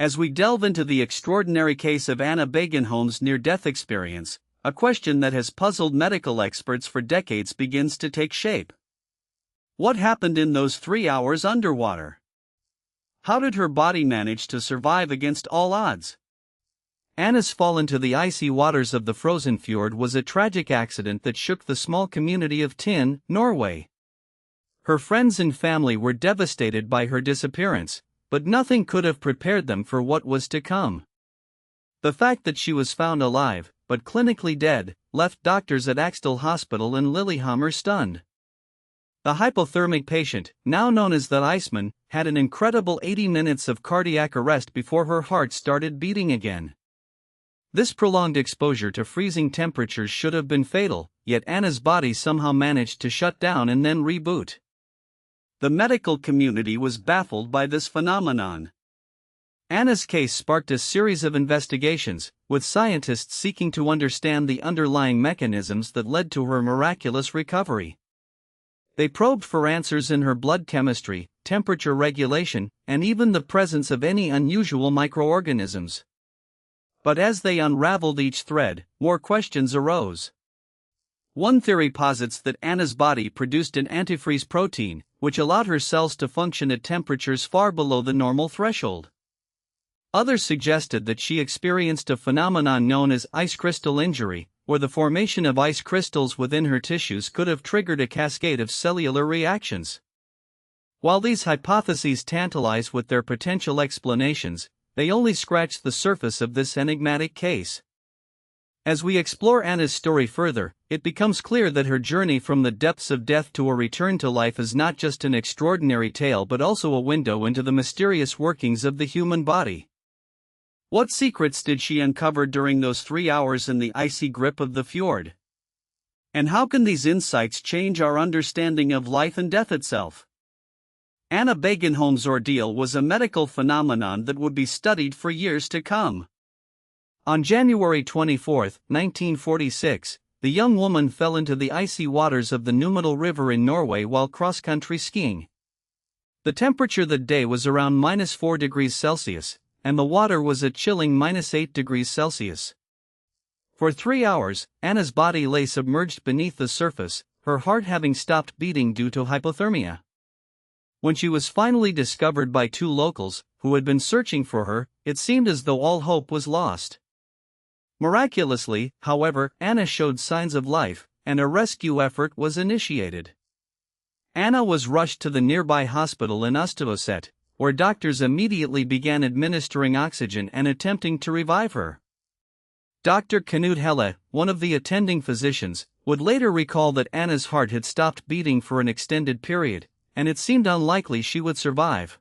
As we delve into the extraordinary case of Anna Bågenholm's near-death experience, a question that has puzzled medical experts for decades begins to take shape. What happened in those 3 hours underwater? How did her body manage to survive against all odds? Anna's fall into the icy waters of the frozen fjord was a tragic accident that shook the small community of Tinn, Norway. Her friends and family were devastated by her disappearance, but nothing could have prepared them for what was to come. The fact that she was found alive, but clinically dead, left doctors at Axtell Hospital in Lillehammer stunned. The hypothermic patient, now known as the Iceman, had an incredible 80 minutes of cardiac arrest before her heart started beating again. This prolonged exposure to freezing temperatures should have been fatal, yet Anna's body somehow managed to shut down and then reboot. The medical community was baffled by this phenomenon. Anna's case sparked a series of investigations, with scientists seeking to understand the underlying mechanisms that led to her miraculous recovery. They probed for answers in her blood chemistry, temperature regulation, and even the presence of any unusual microorganisms. But as they unraveled each thread, more questions arose. One theory posits that Anna's body produced an antifreeze protein, which allowed her cells to function at temperatures far below the normal threshold. Others suggested that she experienced a phenomenon known as ice crystal injury, where the formation of ice crystals within her tissues could have triggered a cascade of cellular reactions. While these hypotheses tantalize with their potential explanations, they only scratch the surface of this enigmatic case. As we explore Anna's story further, it becomes clear that her journey from the depths of death to a return to life is not just an extraordinary tale but also a window into the mysterious workings of the human body. What secrets did she uncover during those 3 hours in the icy grip of the fjord? And how can these insights change our understanding of life and death itself? Anna Bågenholm's ordeal was a medical phenomenon that would be studied for years to come. On January 24, 1946, the young woman fell into the icy waters of the Numedal River in Norway while cross-country skiing. The temperature that day was around -4 degrees Celsius, and the water was a chilling -8 degrees Celsius. For 3 hours, Anna's body lay submerged beneath the surface, her heart having stopped beating due to hypothermia. When she was finally discovered by 2 locals, who had been searching for her, it seemed as though all hope was lost. Miraculously, however, Anna showed signs of life, and a rescue effort was initiated. Anna was rushed to the nearby hospital in Østfold, where doctors immediately began administering oxygen and attempting to revive her. Dr. Knut Helle, one of the attending physicians, would later recall that Anna's heart had stopped beating for an extended period, and it seemed unlikely she would survive.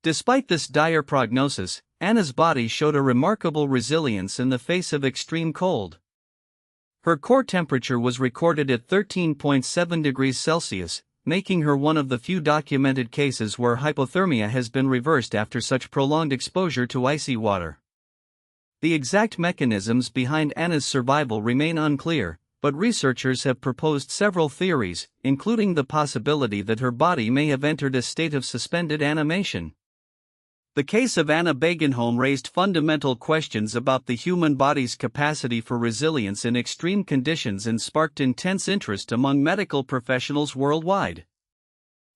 Despite this dire prognosis, Anna's body showed a remarkable resilience in the face of extreme cold. Her core temperature was recorded at 13.7 degrees Celsius, making her one of the few documented cases where hypothermia has been reversed after such prolonged exposure to icy water. The exact mechanisms behind Anna's survival remain unclear, but researchers have proposed several theories, including the possibility that her body may have entered a state of suspended animation. The case of Anna Bågenholm raised fundamental questions about the human body's capacity for resilience in extreme conditions and sparked intense interest among medical professionals worldwide.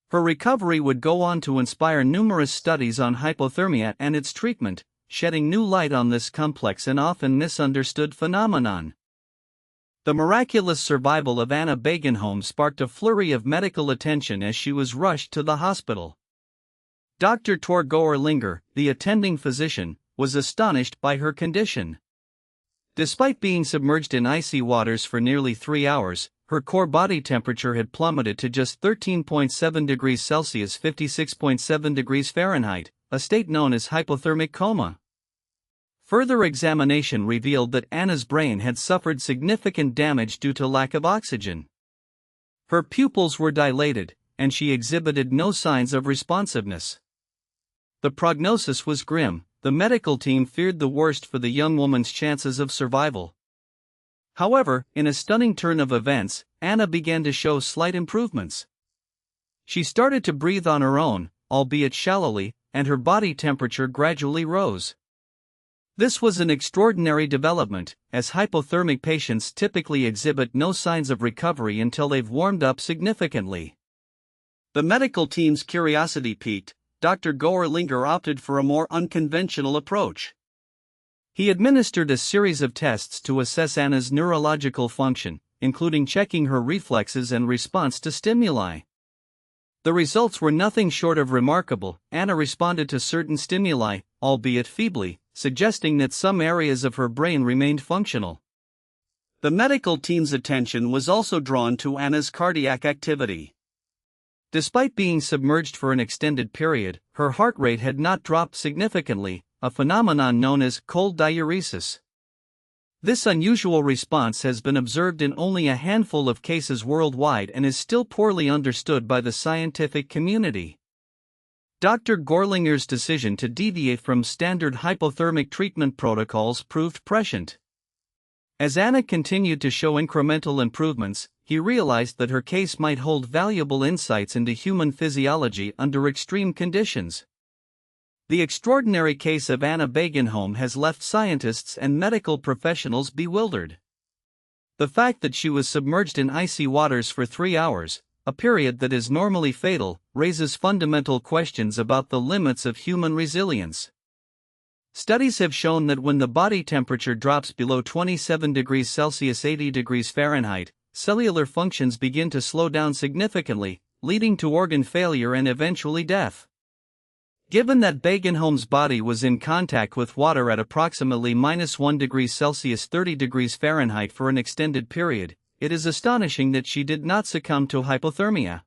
Her recovery would go on to inspire numerous studies on hypothermia and its treatment, shedding new light on this complex and often misunderstood phenomenon. The miraculous survival of Anna Bågenholm sparked a flurry of medical attention as she was rushed to the hospital. Dr. Torgeir Linger, the attending physician, was astonished by her condition. Despite being submerged in icy waters for nearly 3 hours, her core body temperature had plummeted to just 13.7 degrees Celsius (56.7 degrees Fahrenheit), a state known as hypothermic coma. Further examination revealed that Anna's brain had suffered significant damage due to lack of oxygen. Her pupils were dilated, and she exhibited no signs of responsiveness. The prognosis was grim. The medical team feared the worst for the young woman's chances of survival. However, in a stunning turn of events, Anna began to show slight improvements. She started to breathe on her own, albeit shallowly, and her body temperature gradually rose. This was an extraordinary development, as hypothermic patients typically exhibit no signs of recovery until they've warmed up significantly. The medical team's curiosity piqued. Dr. Goerlinger opted for a more unconventional approach. He administered a series of tests to assess Anna's neurological function, including checking her reflexes and response to stimuli. The results were nothing short of remarkable. Anna responded to certain stimuli, albeit feebly, suggesting that some areas of her brain remained functional. The medical team's attention was also drawn to Anna's cardiac activity. Despite being submerged for an extended period, her heart rate had not dropped significantly, a phenomenon known as cold diuresis. This unusual response has been observed in only a handful of cases worldwide and is still poorly understood by the scientific community. Dr. Goerlinger's decision to deviate from standard hypothermic treatment protocols proved prescient. As Anna continued to show incremental improvements, he realized that her case might hold valuable insights into human physiology under extreme conditions. The extraordinary case of Anna Bågenholm has left scientists and medical professionals bewildered. The fact that she was submerged in icy waters for 3 hours, a period that is normally fatal, raises fundamental questions about the limits of human resilience. Studies have shown that when the body temperature drops below 27 degrees Celsius (80 degrees Fahrenheit), cellular functions begin to slow down significantly, leading to organ failure and eventually death. Given that Bågenholm's body was in contact with water at approximately -1 degrees Celsius (30 degrees Fahrenheit) for an extended period, it is astonishing that she did not succumb to hypothermia.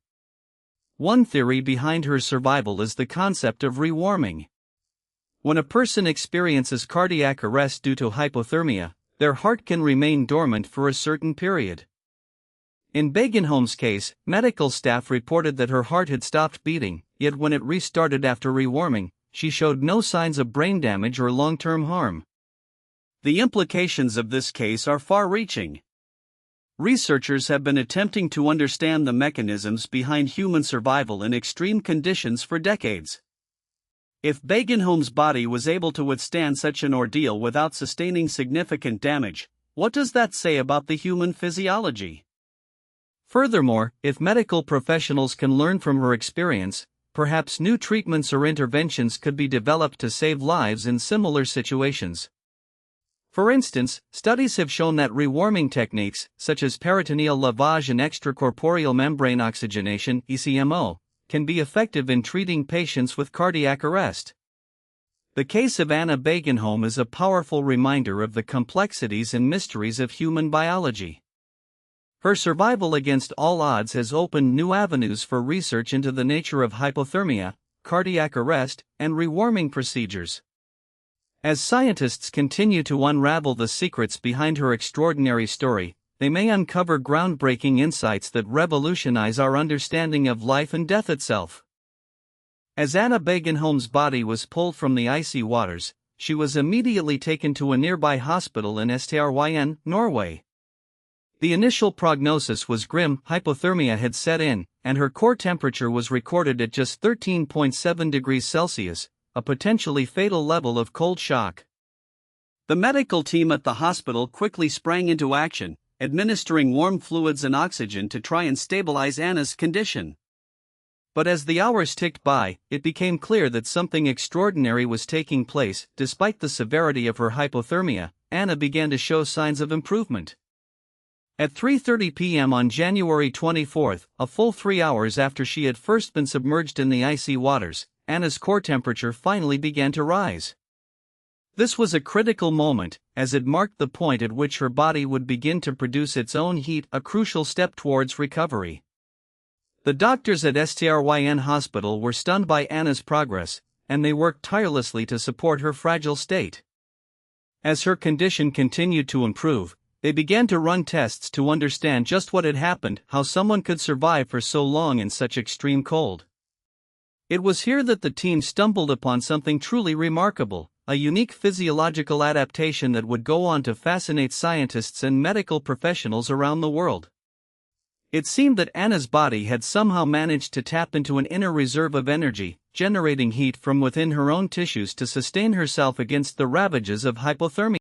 One theory behind her survival is the concept of rewarming. When a person experiences cardiac arrest due to hypothermia, their heart can remain dormant for a certain period. In Bågenholm's case, medical staff reported that her heart had stopped beating, yet when it restarted after rewarming, she showed no signs of brain damage or long-term harm. The implications of this case are far-reaching. Researchers have been attempting to understand the mechanisms behind human survival in extreme conditions for decades. If Bågenholm's body was able to withstand such an ordeal without sustaining significant damage, what does that say about the human physiology? Furthermore, if medical professionals can learn from her experience, perhaps new treatments or interventions could be developed to save lives in similar situations. For instance, studies have shown that rewarming techniques, such as peritoneal lavage and extracorporeal membrane oxygenation (ECMO), can be effective in treating patients with cardiac arrest. The case of Anna Bågenholm is a powerful reminder of the complexities and mysteries of human biology. Her survival against all odds has opened new avenues for research into the nature of hypothermia, cardiac arrest, and rewarming procedures. As scientists continue to unravel the secrets behind her extraordinary story, they may uncover groundbreaking insights that revolutionize our understanding of life and death itself. As Anna Bågenholm's body was pulled from the icy waters, she was immediately taken to a nearby hospital in Stryn, Norway. The initial prognosis was grim. Hypothermia had set in, and her core temperature was recorded at just 13.7 degrees Celsius, a potentially fatal level of cold shock. The medical team at the hospital quickly sprang into action, administering warm fluids and oxygen to try and stabilize Anna's condition. But as the hours ticked by, it became clear that something extraordinary was taking place. Despite the severity of her hypothermia, Anna began to show signs of improvement. At 3:30 p.m. on January 24, a full 3 hours after she had first been submerged in the icy waters, Anna's core temperature finally began to rise. This was a critical moment, as it marked the point at which her body would begin to produce its own heat, a crucial step towards recovery. The doctors at Stryn Hospital were stunned by Anna's progress, and they worked tirelessly to support her fragile state. As her condition continued to improve, they began to run tests to understand just what had happened, how someone could survive for so long in such extreme cold. It was here that the team stumbled upon something truly remarkable, a unique physiological adaptation that would go on to fascinate scientists and medical professionals around the world. It seemed that Anna's body had somehow managed to tap into an inner reserve of energy, generating heat from within her own tissues to sustain herself against the ravages of hypothermia.